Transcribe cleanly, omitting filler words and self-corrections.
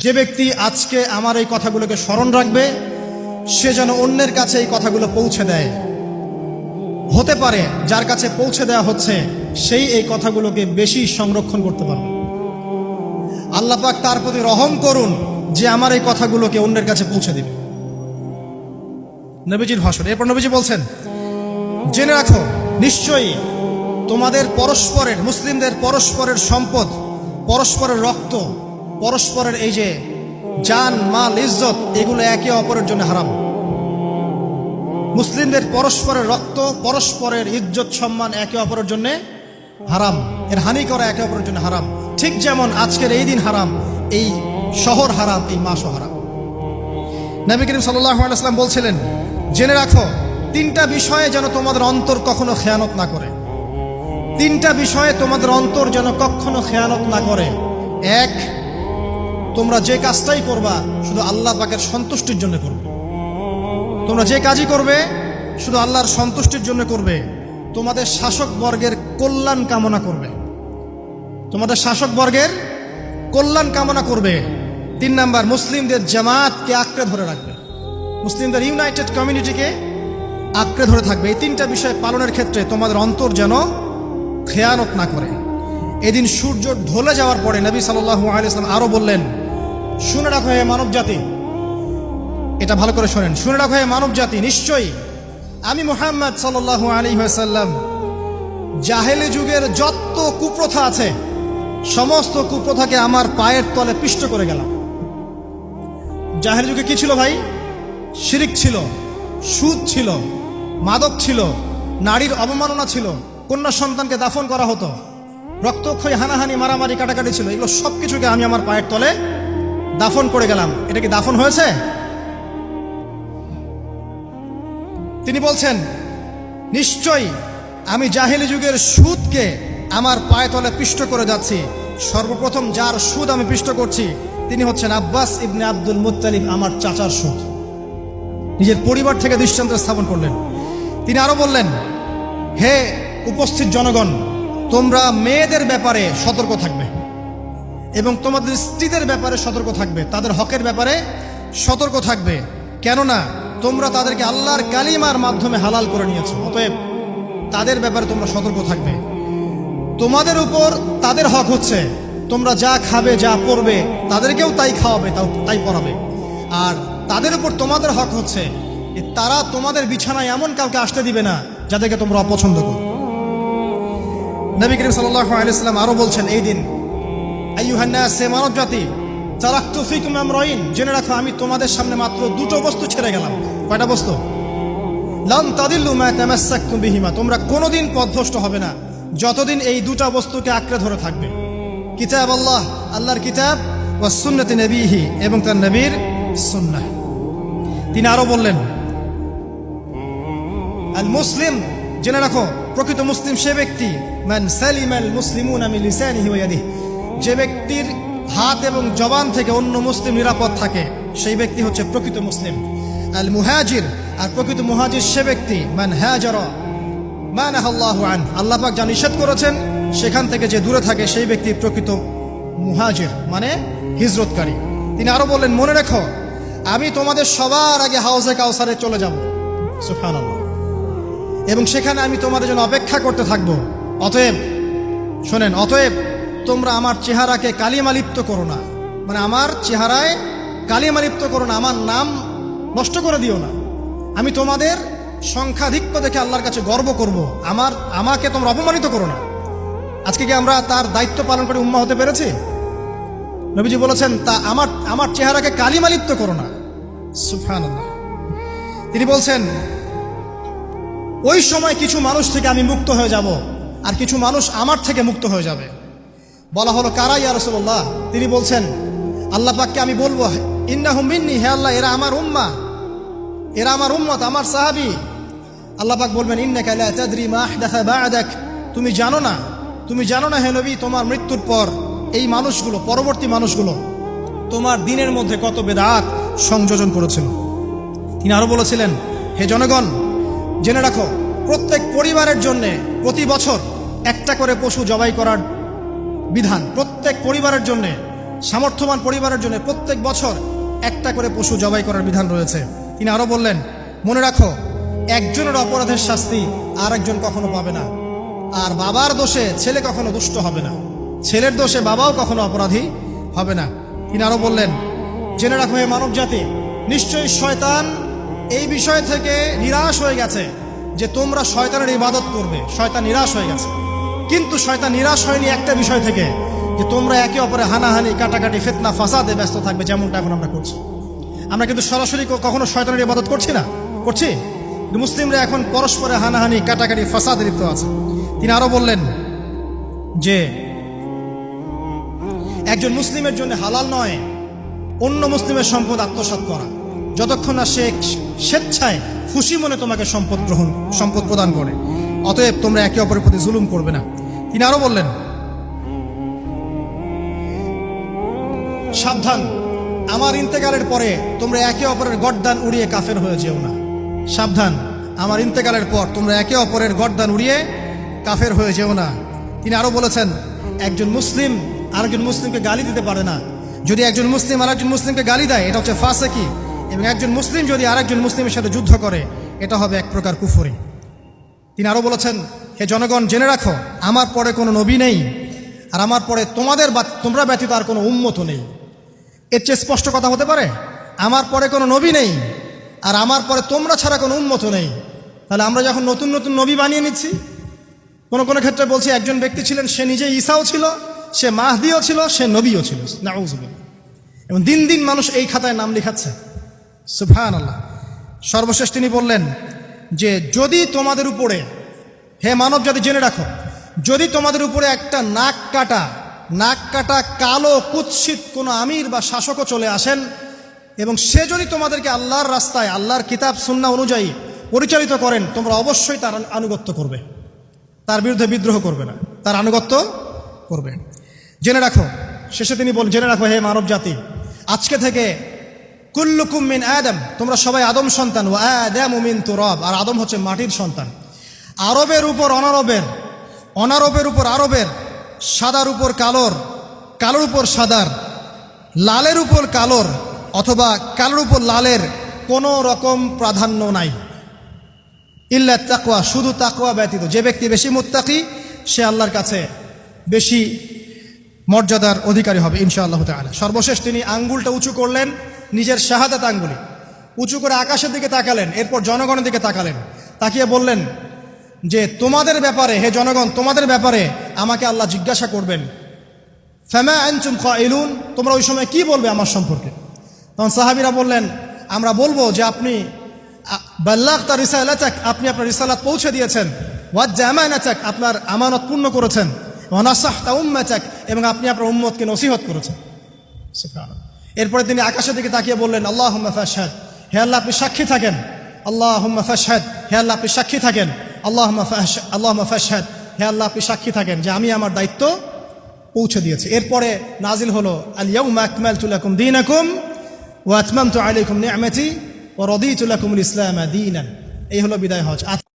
যে ব্যক্তি আজকে আমার এই কথাগুলোকে স্মরণ রাখবে সে যেন অন্যের কাছে এই কথাগুলো পৌঁছে দেয়। হতে পারে যার কাছে পৌঁছে দেওয়া হচ্ছে সেই এই কথাগুলোকে বেশি সংরক্ষণ করতে পারবে। আল্লাহ পাক তার প্রতি রহম করুন যে আমার এই কথাগুলোকে অন্যের কাছে পৌঁছে দিবে। নবীজির ভাষণ। এরপর নবীজি বলছেন, জেনে রাখো নিশ্চয়ই তোমাদের পরস্পরের, মুসলিমদের পরস্পরের সম্পদ, পরস্পরের রক্ত, পরস্পরের এই যে জান মাল ইজ্জত, এগুলো একে অপরের জন্য হারাম। মুসলিমদের পরস্পরের রক্ত, পরস্পরের ইজ্জত সম্মান একে অপরের জন্য হারাম। এর হানি করা একে অপরের জন্য হারাম। ঠিক যেমন আজকের এই দিন হারাম, এই শহর হারাম, এই মাসও হারাম। নবী করিম সাল্লাল্লাহু আলাইহি ওয়াসাল্লাম বলছিলেন, জেনে রাখো তিনটা বিষয়ে যেন তোমাদের অন্তর কখনো খেয়ানত না করে। তিনটা বিষয়ে তোমাদের অন্তর যেন কখনো খেয়ানত না করে। এক, তোমরা যে কাজটাই করবা শুধু আল্লাহ পাকের সন্তুষ্টির জন্য করবে। তোমরা যে কাজই করবে শুধু আল্লাহর সন্তুষ্টির জন্য করবে। তোমাদের শাসক বর্গের কল্যাণ কামনা করবে। তোমাদের শাসক বর্গের কল্যাণ কামনা করবে। 3 নাম্বার, মুসলিমদের জামাতকে আঁকড়ে ধরে রাখবে। মুসলিমদের ইউনাইটেড কমিউনিটিকে আঁকড়ে ধরে থাকবে। এই তিনটা বিষয় পালনের ক্ষেত্রে তোমাদের অন্তর যেন খেয়ানত না করে। এদিন সূর্য ঢলে যাওয়ার পরে নবী সাল্লাল্লাহু আলাইহি ওয়াসাল্লাম আরো বললেন, শুনে রাখো হে মানব জাতি, এটা ভালো করে শোনেন, শুনে রাখো হে মানব জাতি, নিশ্চয়ই আমি মুহাম্মদ সাল্লাল্লাহু আলাইহি ওয়াসাল্লাম জাহেলি যুগের যত কুপ্রথা আছে সমস্ত কুপ্রথাকে আমার পায়ের তলে পিষ্ট করে গেলাম। জাহেলি যুগে কি ছিল ভাই? শিরিক ছিল, সুদ ছিল, মাদক ছিল, নারীর অবমাননা ছিল, কন্যা সন্তানকে দাফন করা হতো, রক্তক্ষয়ী, হানাহানি, মারামারি, কাটাকাটি ছিল। এগুলো সবকিছুকে আমি আমার পায়ের তলে দাফন করে গেলাম। এটা কি দাফন হয়েছে? তিনি বলছেন, নিশ্চয়ই আমি জাহেলি যুগের সুদকে আমার পায়ে তলে পিষ্ট করে যাচ্ছি। সর্বপ্রথম যার সুদ আমি পিষ্ট করছি তিনি হচ্ছেন আব্বাস ইবনে আব্দুল মুত্তালিব, আমার চাচার সুদ। নিজের পরিবার থেকে দৃষ্টান্ত স্থাপন করলেন। তিনি আরো বললেন, হে উপস্থিত জনগণ, তোমরা মেয়েদের ব্যাপারে সতর্ক থাকবে এবং তোমাদের স্ত্রীদের ব্যাপারে সতর্ক থাকবে, তাদের হকের ব্যাপারে সতর্ক থাকবে, কেননা তোমরা তাদেরকে আল্লাহর কালিমার মাধ্যমে হালাল করে নিয়েছো। অতএব তাদের ব্যাপারে তোমরা সতর্ক থাকবে। তোমাদের উপর তাদের হক হচ্ছে তোমরা যা খাবে, যা পরবে, তাদেরকেও তাই খাওয়াবে, তাই পরাবে। আর তাদের উপর তোমাদের হক হচ্ছে তারা তোমাদের বিছানায় এমন কাউকে আসতে দিবে না যাদেরকে তোমরা অপছন্দ করো। নবী করিম সাল্লাল্লাহু আলাইহি ওয়াসাল্লাম আরো বলছেন, এই দিন আইয়ুহান নাস, হে মানব জাতি, তারাকতু ফিকুম আমরাইন, জেনে রাখো আমি তোমাদের সামনে মাত্র দুটো বস্তু ছেড়ে গেলাম। কয়টা বস্তু? লান তাদিল্লু মা তামাসসাকতুম বিহিমা, তোমরা কোনোদিন পথভ্রষ্ট হবে না যতদিন এই দুটো বস্তুকে আঁকড়ে ধরে থাকবে। কিতাব আল্লাহ, আল্লাহর কিতাব, ওয়া সুন্নতি নবীহি, এবং তার নবীর সুন্নাহ। তিনি আরো বললেন, আল মুসলিম, জেনে রাখো প্রকৃত মুসলিম সে ব্যক্তি, মান সালিমাল মুসলিমুনা মিন লিসানিহি ওয়া ইয়াদিহি, যে ব্যক্তির হাত এবং জবান থেকে অন্য মুসলিম নিরাপদ থাকে সেই ব্যক্তি হচ্ছে প্রকৃত মুসলিম। আল মুহাজির, আর প্রকৃত মুহাজির সে ব্যক্তি, মান হাজারা মা নাহাল্লাহু আন, আল্লাহ পাক যা নিষেধ করেছেন সেখান থেকে যে দূরে থাকে সেই ব্যক্তি প্রকৃত মুহাজির, মানে হিজরতকারী। তিনি আরো বললেন, মনে রেখো আমি তোমাদের সবার আগে হাউজে কাউসারে চলে যাব, সুবহানাল্লাহ, এবং সেখানে আমি তোমাদের জন্য অপেক্ষা করতে থাকবো। অতএব শোনেন, অতএব তোমরা আমার চেহারাকে কালিমালিপ্ত করো না, মানে আমার চেহারায় কালিমালিপ্ত করো না, আমার নাম নষ্ট করে দিও না। আমি তোমাদের সংখ্যাধিক্য দেখে আল্লাহর কাছে গর্ব করব, আমাকে তোমরা অপমানিত করো না। আজকে কি আমরা তার দায়িত্ব পালন করে উম্মাহ হতে পেরেছি? নবীজি বলেছেন, তা আমার চেহারাকে কালিমালিপ্ত করো না, সুবহানাল্লাহ। তিনি বলছেন, ওই সময় কিছু মানুষ থেকে আমি মুক্ত হয়ে যাব আর কিছু মানুষ আমার থেকে মুক্ত হয়ে যাবে। বলা হলো, কারা ইয়া রাসূলুল্লাহ? তিনি বলছেন, আল্লাহ পাককে আমি বলবো, ইন্নাহুম মিন্নি, হে আল্লাহ এরা আমার উম্মাহ, এরা আমার উম্মত, আমার সাহাবী। আল্লাহ পাক বলবেন, ইন্নাকা লা তাদরি মা আহদাসা বা'দাক, তুমি জানো না হে নবী, তোমার মৃত্যুর পর এই মানুষগুলো, পরবর্তী মানুষগুলো তোমার দিনের মধ্যে কত বেদাত সংযোজন করেছিল। তিনি আরো বলেছিলেন, হে জনগণ, জেনে রাখো প্রত্যেক পরিবারের জন্য প্রতি বছর একটা করে পশু জবাই করার বিধান, প্রত্যেক পরিবারের জন্য সামর্থ্যবান পরিবারের জন্য প্রত্যেক বছর একটা করে পশু জবাই করার বিধান রয়েছে। তিনি আরো বললেন, মনে রাখো একজনের অপরাধের শাস্তি আর একজন কখনো পাবে না, আর বাবার দোষে ছেলে কখনো দুষ্ট হবে না, ছেলের দোষে বাবাও কখনো অপরাধী হবে না। তিনি আরো বললেন, জেনে রাখো হে মানব জাতি, নিশ্চয়ই শয়তান এই বিষয় থেকে নিরাশ হয়ে গেছে যে তোমরা শয়তানের ইবাদত করবে। শয়তান নিরাশ হয়ে গেছে, কিন্তু শয়তান নিরাশ হয়নি একটা বিষয় থেকে, যে তোমরা একে অপরে হানাহানি কাটাকাটি ফিতনা ফাসাদে ব্যস্ত থাকবে, যেমনটা এখন আমরা করছি। আমরা কিন্তু সরাসরি কখনো শয়তানের ইবাদত করছি না, করছি? মুসলিমরা এখন পরস্পরে হানাহানি কাটাকাটি ফাসাদে লিপ্ত আছে। তিনি আরো বললেন যে একজন মুসলিমের জন্য হালাল নয় অন্য মুসলিমের সম্পদ আত্মসাৎ করা, যতক্ষণ না সে স্বেচ্ছায় খুশি মনে তোমাকে সম্পদ প্রদান করে। অতএব তোমরা একে অপরের প্রতি জুলুম করবে না। তিনি আরো বললেন, সাবধান, আমার ইন্তেকালের পরে তোমরা একে অপরের গর্দান উড়িয়ে কাফের হয়ে যেও না। সাবধান, আমার ইন্তেকালের পর তোমরা একে অপরের গর্দান উড়িয়ে কাফের হয়ে যেও না। তিনি আরো বলেছেন, একজন মুসলিম আরেকজন মুসলিমকে গালি দিতে পারে না। যদি একজন মুসলিম আরেকজন মুসলিমকে গালি দেয়, এটা হচ্ছে ফাসেকি। এবং একজন মুসলিম যদি আরেকজন মুসলিমের সাথে যুদ্ধ করে, এটা হবে এক প্রকার কুফরি। তিনি আরো বলেছেন, হে জনগণ, জেনে রাখো আমার পরে কোনো নবী নেই, আর আমার পরে তোমরা ব্যতীত আর কোনো উম্মত নেই। এর চেয়ে স্পষ্ট কথা হতে পারে? আমার পরে কোনো নবী নেই, আর আমার পরে তোমরা ছাড়া কোনো উম্মত নেই। তাহলে আমরা যখন নতুন নতুন নবী বানিয়ে নিচ্ছি, কোনো কোনো ক্ষেত্রে বলছি একজন ব্যক্তি ছিলেন, সে নিজে ঈসাও ছিল, সে মাহদিও ছিল, সে নবীও ছিল। নাউযুবিল্লাহ। এবং দিন দিন মানুষ এই খাতায় নাম লিখাচ্ছে। সুবহানাল্লাহ। সর্বশেষ তিনি বললেন যে যদি তোমাদের উপরে, হে মানব জাতি জেনে রাখো, যদি তোমাদের উপরে একটা নাক কাটা কালো কুৎসিত কোনো আমির বা শাসকও চলে আসেন, এবং সে যদি তোমাদেরকে আল্লাহর রাস্তায় আল্লাহর কিতাব সুন্নাহ অনুযায়ী পরিচালিত করেন, তোমরা অবশ্যই তার আনুগত্য করবে, তার বিরুদ্ধে বিদ্রোহ করবে না, তার আনুগত্য করবে। জেনে রাখো, শেষে তিনি বলেন, জেনে রাখো হে মানব জাতি, আজকে থেকে কুল্লুকুম মিন আদম, তোমরা সবাই আদম সন্তান, ওয়া আদামু মিন তুরাব, আর আদম হচ্ছে মাটির সন্তান। আরবের উপর অনারবের, অনারবের উপর আরবের, সাদার উপর কালোর, কালোর উপর সাদার, লালের উপর কালোর, অথবা কালোর উপর লালের কোনো রকম প্রাধান্য নাই। ইল্লা তাকওয়া, শুধু তাকওয়া ব্যতীত। যে ব্যক্তি বেশি মুত্তাকি, সে আল্লাহর কাছে বেশি মর্যাদার অধিকারী হবে ইনশাআল্লাহ তাআলা। সর্বশেষ তিনি আঙ্গুলটা উঁচু করলেন, নিজের শাহাদাত আঙ্গুলি উঁচু করে আকাশের দিকে তাকালেন, এরপর জনগণের দিকে তাকালেন, তাকিয়ে বললেন যে তোমাদের ব্যাপারে, হে জনগণ, তোমাদের ব্যাপারে আমাকে আল্লাহ জিজ্ঞাসা করবেন। ফামা আনতুম কাইলুন, তোমরা ওই সময় কি বলবে আমার সম্পর্কে? তখন সাহাবীরা বললেন, আমরা বলবো যে আপনি বাল্লাগতা রিসালাতাক, আপনি আপনার রিসালাত পৌঁছে দিয়েছেন, ওয়াজ্জা আমানাতাক, আপনার আমানত পূর্ণ করেছেন, ওয়া নাসাহতা উম্মাতাক, এবং আপনি আপনার উম্মতকে নসিহত করেছেন। সুবহানাল্লাহ। এরপরে তিনি আকাশের দিকে তাকিয়ে বললেন, আল্লাহুম্মা ফাশহাদ, হে আল্লাহ আপনি সাক্ষী থাকেন। আল্লাহুম্মা ফাশহাদ, হে আল্লাহ আপনি সাক্ষী থাকেন। আল্লাহুম্মা ফাশহাদ, হে আল্লাহ আপনি সাক্ষী থাকেন যে আমি আমার দায়িত্ব পৌঁছে দিয়েছি। এরপরে নাজিল হলো, আল ইয়াউমা আকমালতু লাকুম দীনাকুম ওয়া আতমামতু আলাইকুম নি'মাতি ওয়া রাদিতু লাকুমুল ইসলামা দীনান। এই হলো বিদায় হজ।